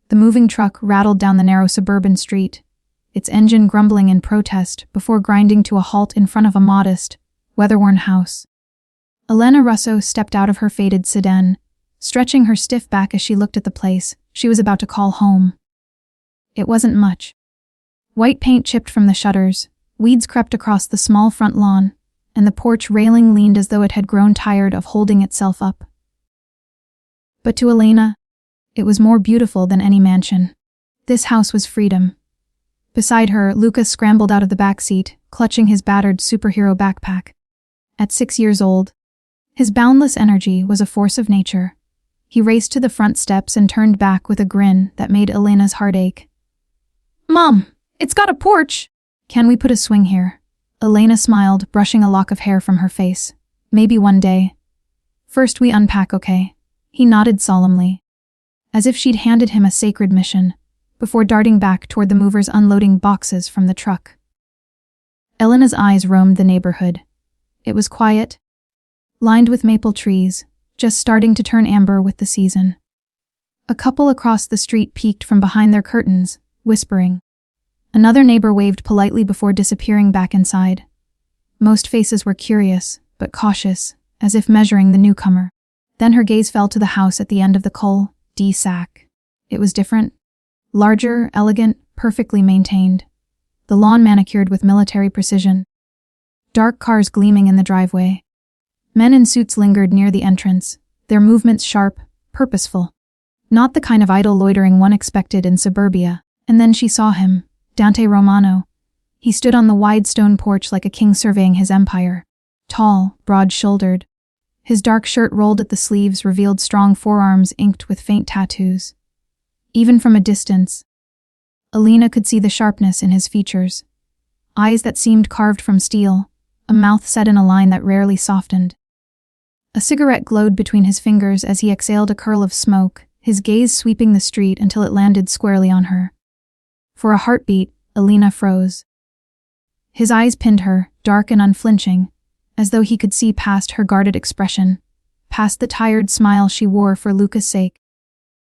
The moving truck rattled down the narrow suburban street, its engine grumbling in protest before grinding to a halt in front of a modest, weather-worn house. Elena Russo stepped out of her faded sedan, stretching her stiff back as she looked at the place she was about to call home. It wasn't much. White paint chipped from the shutters, weeds crept across the small front lawn, and the porch railing leaned as though it had grown tired of holding itself up. But to Elena, it was more beautiful than any mansion. This house was freedom. Beside her, Lucas scrambled out of the back seat, clutching his battered superhero backpack. At 6 years old, his boundless energy was a force of nature. He raced to the front steps and turned back with a grin that made Elena's heart ache. "Mom, it's got a porch! Can we put a swing here?" Elena smiled, brushing a lock of hair from her face. "Maybe one day. First we unpack, okay?" He nodded solemnly, as if she'd handed him a sacred mission, before darting back toward the movers unloading boxes from the truck. Elena's eyes roamed the neighborhood. It was quiet, lined with maple trees, just starting to turn amber with the season. A couple across the street peeked from behind their curtains, whispering. Another neighbor waved politely before disappearing back inside. Most faces were curious, but cautious, as if measuring the newcomer. Then her gaze fell to the house at the end of the cul-de-sac. It was different. Larger, elegant, perfectly maintained. The lawn manicured with military precision. Dark cars gleaming in the driveway. Men in suits lingered near the entrance, their movements sharp, purposeful. Not the kind of idle loitering one expected in suburbia. And then she saw him, Dante Romano. He stood on the wide stone porch like a king surveying his empire. Tall, broad-shouldered. His dark shirt rolled at the sleeves revealed strong forearms inked with faint tattoos. Even from a distance, Elena could see the sharpness in his features. Eyes that seemed carved from steel, a mouth set in a line that rarely softened. A cigarette glowed between his fingers as he exhaled a curl of smoke, his gaze sweeping the street until it landed squarely on her. For a heartbeat, Elena froze. His eyes pinned her, dark and unflinching, as though he could see past her guarded expression, past the tired smile she wore for Lucas' sake,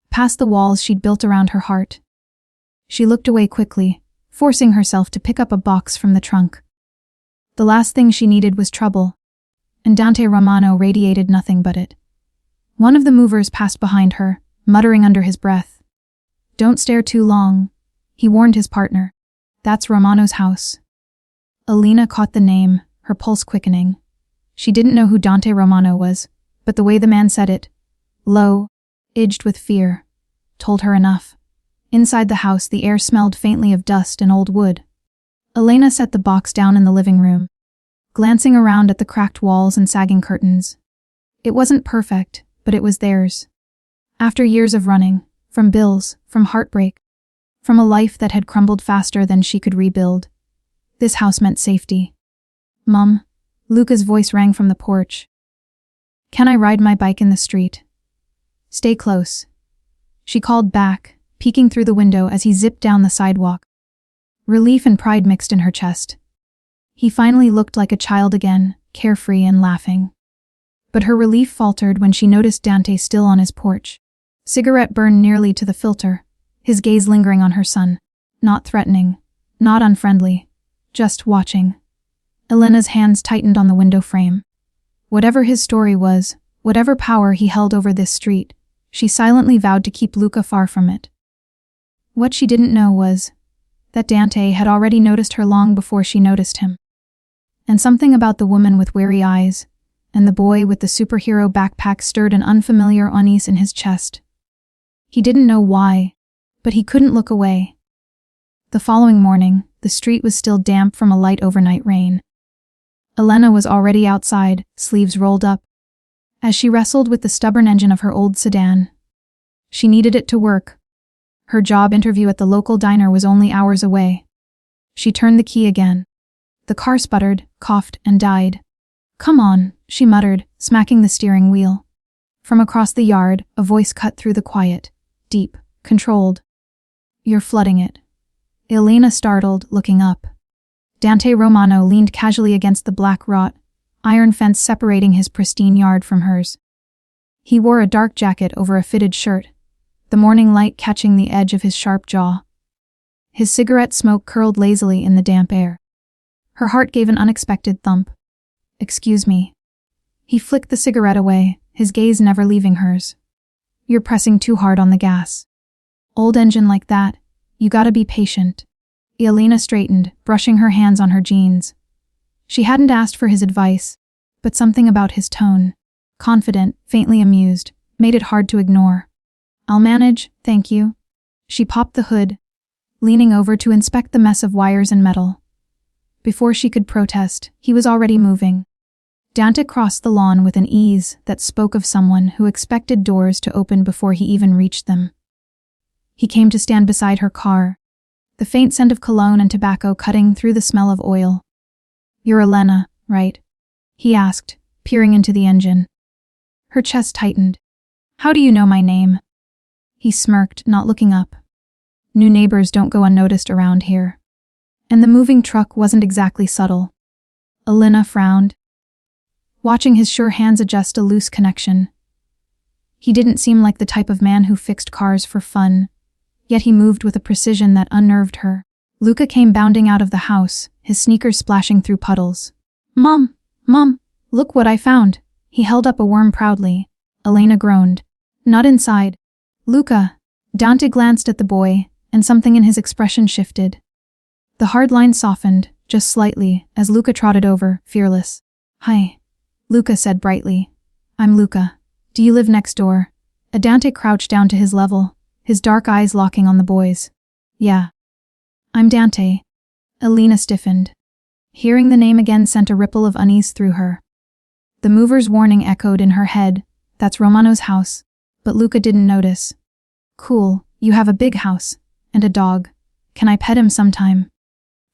past the walls she'd built around her heart. She looked away quickly, forcing herself to pick up a box from the trunk. The last thing she needed was trouble, and Dante Romano radiated nothing but it. One of the movers passed behind her, muttering under his breath. "Don't stare too long," he warned his partner. "That's Romano's house." Elena caught the name, her pulse quickening. She didn't know who Dante Romano was, but the way the man said it, low, edged with fear, told her enough. Inside the house, the air smelled faintly of dust and old wood. Elena set the box down in the living room, glancing around at the cracked walls and sagging curtains. It wasn't perfect, but it was theirs. After years of running, from bills, from heartbreak, from a life that had crumbled faster than she could rebuild, this house meant safety. "Mum," Luca's voice rang from the porch. "Can I ride my bike in the street?" "Stay close," she called back, peeking through the window as he zipped down the sidewalk. Relief and pride mixed in her chest. He finally looked like a child again, carefree and laughing. But her relief faltered when she noticed Dante still on his porch. Cigarette burned nearly to the filter, his gaze lingering on her son. Not threatening, not unfriendly, just watching. Elena's hands tightened on the window frame. Whatever his story was, whatever power he held over this street, she silently vowed to keep Luca far from it. What she didn't know was that Dante had already noticed her long before she noticed him. And something about the woman with weary eyes and the boy with the superhero backpack stirred an unfamiliar unease in his chest. He didn't know why, but he couldn't look away. The following morning, the street was still damp from a light overnight rain. Elena was already outside, sleeves rolled up, as she wrestled with the stubborn engine of her old sedan. She needed it to work. Her job interview at the local diner was only hours away. She turned the key again. The car sputtered, coughed, and died. "Come on," she muttered, smacking the steering wheel. From across the yard, a voice cut through the quiet, deep, controlled. "You're flooding it." Elena startled, looking up. Dante Romano leaned casually against the black wrought iron fence separating his pristine yard from hers. He wore a dark jacket over a fitted shirt, the morning light catching the edge of his sharp jaw. His cigarette smoke curled lazily in the damp air. Her heart gave an unexpected thump. "Excuse me." He flicked the cigarette away, his gaze never leaving hers. "You're pressing too hard on the gas. Old engine like that, you gotta be patient." Elena straightened, brushing her hands on her jeans. She hadn't asked for his advice, but something about his tone, confident, faintly amused, made it hard to ignore. "I'll manage, thank you." She popped the hood, leaning over to inspect the mess of wires and metal. Before she could protest, he was already moving. Dante crossed the lawn with an ease that spoke of someone who expected doors to open before he even reached them. He came to stand beside her car, the faint scent of cologne and tobacco cutting through the smell of oil. "You're Elena, right?" he asked, peering into the engine. Her chest tightened. "How do you know my name?" He smirked, not looking up. New neighbors don't go unnoticed around here. And the moving truck wasn't exactly subtle. Elena frowned, watching his sure hands adjust a loose connection. He didn't seem like the type of man who fixed cars for fun, yet he moved with a precision that unnerved her. Luca came bounding out of the house, his sneakers splashing through puddles. Mom, look what I found." He held up a worm proudly. Elena groaned. "Not inside." "Luca." Dante glanced at the boy, and something in his expression shifted. The hard line softened, just slightly, as Luca trotted over, fearless. "Hi," Luca said brightly. "I'm Luca. Do you live next door?" Dante crouched down to his level, his dark eyes locking on the boy's. "Yeah. I'm Dante." Elena stiffened. Hearing the name again sent a ripple of unease through her. The mover's warning echoed in her head. That's Romano's house. But Luca didn't notice. "Cool, you have a big house. And a dog. Can I pet him sometime?"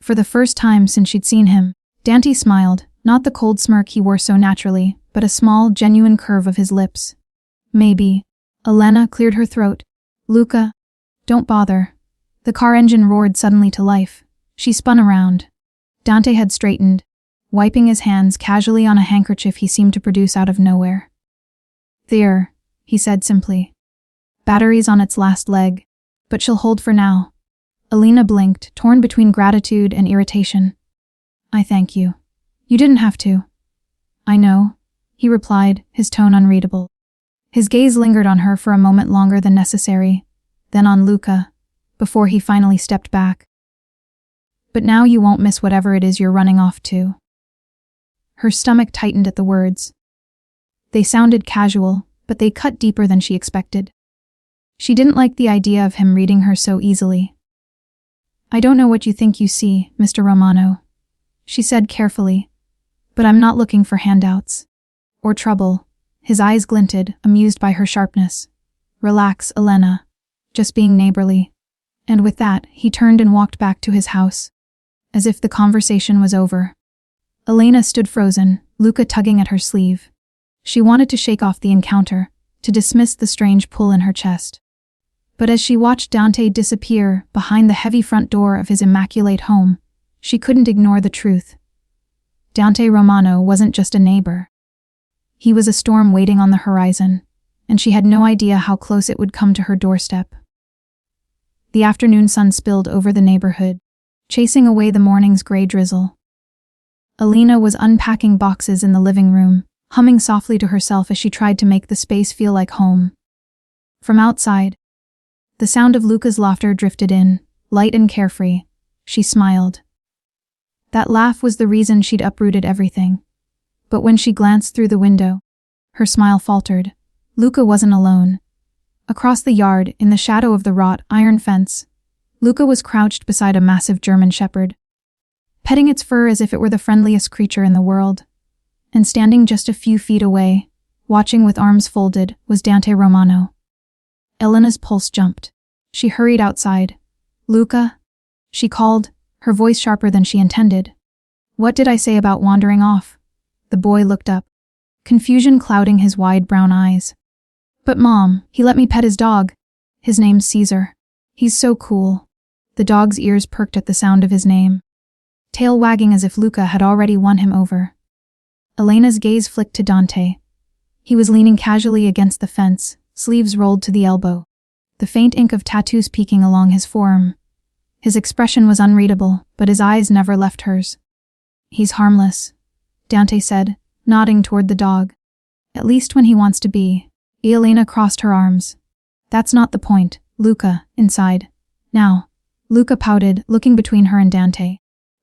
For the first time since she'd seen him, Dante smiled, not the cold smirk he wore so naturally, but a small, genuine curve of his lips. "Maybe." Elena cleared her throat. "Luca, don't bother." The car engine roared suddenly to life. She spun around. Dante had straightened, wiping his hands casually on a handkerchief he seemed to produce out of nowhere. "There," he said simply. "Battery's on its last leg, but she'll hold for now." Elena blinked, torn between gratitude and irritation. "I thank you. You didn't have to." "I know," he replied, his tone unreadable. His gaze lingered on her for a moment longer than necessary, then on Luca, before he finally stepped back. "But now you won't miss whatever it is you're running off to." Her stomach tightened at the words. They sounded casual, but they cut deeper than she expected. She didn't like the idea of him reading her so easily. "I don't know what you think you see, Mr. Romano," she said carefully, "but I'm not looking for handouts. Or trouble." His eyes glinted, amused by her sharpness. "Relax, Elena. Just being neighborly." And with that, he turned and walked back to his house, as if the conversation was over. Elena stood frozen, Luca tugging at her sleeve. She wanted to shake off the encounter, to dismiss the strange pull in her chest. But as she watched Dante disappear behind the heavy front door of his immaculate home, she couldn't ignore the truth. Dante Romano wasn't just a neighbor. He was a storm waiting on the horizon, and she had no idea how close it would come to her doorstep. The afternoon sun spilled over the neighborhood, chasing away the morning's gray drizzle. Elena was unpacking boxes in the living room, humming softly to herself as she tried to make the space feel like home. From outside, the sound of Luca's laughter drifted in, light and carefree. She smiled. That laugh was the reason she'd uprooted everything. But when she glanced through the window, her smile faltered. Luca wasn't alone. Across the yard, in the shadow of the wrought iron fence, Luca was crouched beside a massive German shepherd, petting its fur as if it were the friendliest creature in the world. And standing just a few feet away, watching with arms folded, was Dante Romano. Elena's pulse jumped. She hurried outside. "Luca?" she called, her voice sharper than she intended. "What did I say about wandering off?" The boy looked up, confusion clouding his wide brown eyes. "But Mom, he let me pet his dog. His name's Caesar. He's so cool." The dog's ears perked at the sound of his name, tail wagging as if Luca had already won him over. Elena's gaze flicked to Dante. He was leaning casually against the fence, sleeves rolled to the elbow. the faint ink of tattoos peeking along his forearm. His expression was unreadable, but his eyes never left hers. "He's harmless," Dante said, nodding toward the dog. "At least when he wants to be." Elena crossed her arms. "That's not the point, Luca," inside. "Now." Luca pouted, looking between her and Dante.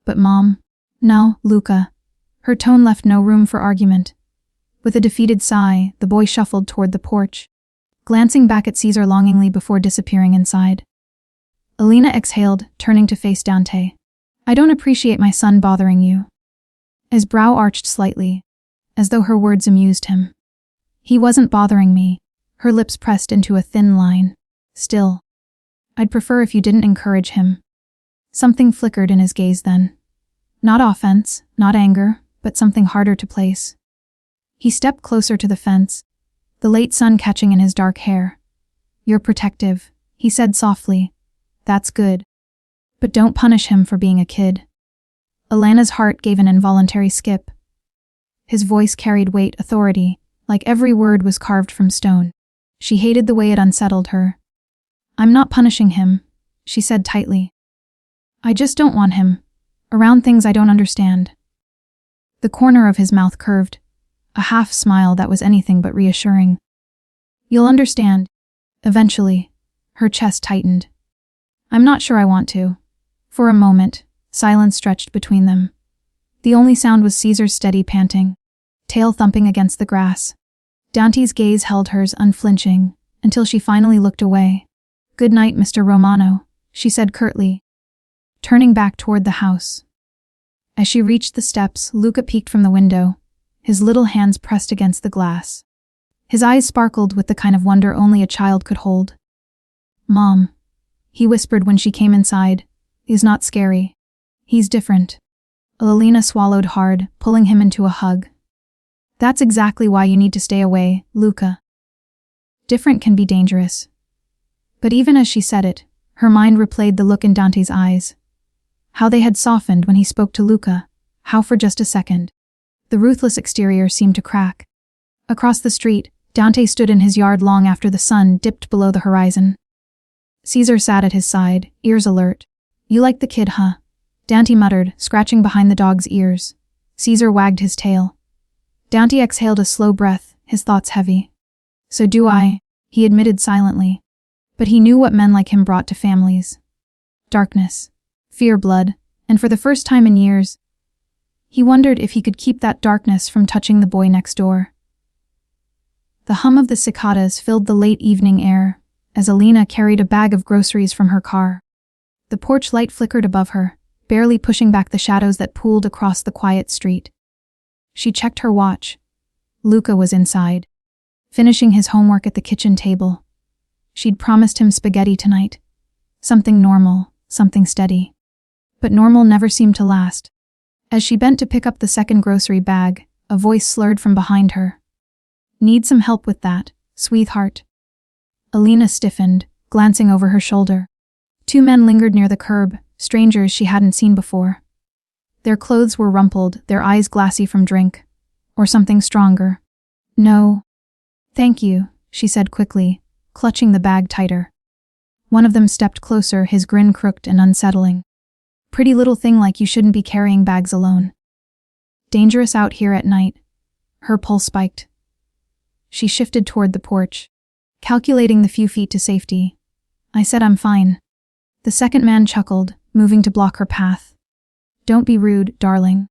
"But Mom." "No, Luca." Her tone left no room for argument. With a defeated sigh, the boy shuffled toward the porch, glancing back at Caesar longingly before disappearing inside. Elena exhaled, turning to face Dante. "I don't appreciate my son bothering you." His brow arched slightly, as though her words amused him. "He wasn't bothering me." Her lips pressed into a thin line. "Still, I'd prefer if you didn't encourage him." Something flickered in his gaze then. Not offense, not anger, but something harder to place. He stepped closer to the fence, the late sun catching in his dark hair. "You're protective," he said softly. "That's good. But don't punish him for being a kid." Elena's heart gave an involuntary skip. His voice carried weight, authority, like every word was carved from stone. She hated the way it unsettled her. "I'm not punishing him," she said tightly. "I just don't want him around things I don't understand." The corner of his mouth curved, a half smile that was anything but reassuring. "You'll understand. Eventually." Her chest tightened. "I'm not sure I want to." For a moment, silence stretched between them. The only sound was Caesar's steady panting, tail thumping against the grass. Dante's gaze held hers unflinching, until she finally looked away. "Good night, Mr. Romano," she said curtly, turning back toward the house. As she reached the steps, Luca peeked from the window, his little hands pressed against the glass. His eyes sparkled with the kind of wonder only a child could hold. "Mom," he whispered when she came inside, "he's not scary. He's different." Elena swallowed hard, pulling him into a hug. "That's exactly why you need to stay away, Luca. Different can be dangerous." But even as she said it, her mind replayed the look in Dante's eyes. How they had softened when he spoke to Luca, how for just a second. The ruthless exterior seemed to crack. Across the street, Dante stood in his yard long after the sun dipped below the horizon. Caesar sat at his side, ears alert. "You like the kid, huh?" Dante muttered, scratching behind the dog's ears. Caesar wagged his tail. Dante exhaled a slow breath, his thoughts heavy. "So do I," he admitted silently. But he knew what men like him brought to families. Darkness, fear, blood, and for the first time in years, he wondered if he could keep that darkness from touching the boy next door. The hum of the cicadas filled the late evening air as Elena carried a bag of groceries from her car. The porch light flickered above her, barely pushing back the shadows that pooled across the quiet street. She checked her watch. Luca was inside, finishing his homework at the kitchen table. She'd promised him spaghetti tonight. Something normal, something steady. But normal never seemed to last. As she bent to pick up the second grocery bag, a voice slurred from behind her. "Need some help with that, sweetheart?" Elena stiffened, glancing over her shoulder. Two men lingered near the curb, strangers she hadn't seen before. Their clothes were rumpled, their eyes glassy from drink. Or something stronger. "No. Thank you," she said quickly, clutching the bag tighter. One of them stepped closer, his grin crooked and unsettling. "Pretty little thing like you shouldn't be carrying bags alone." "Dangerous out here at night." Her pulse spiked. She shifted toward the porch, calculating the few feet to safety. "I said I'm fine." The second man chuckled, moving to block her path. "Don't be rude, darling."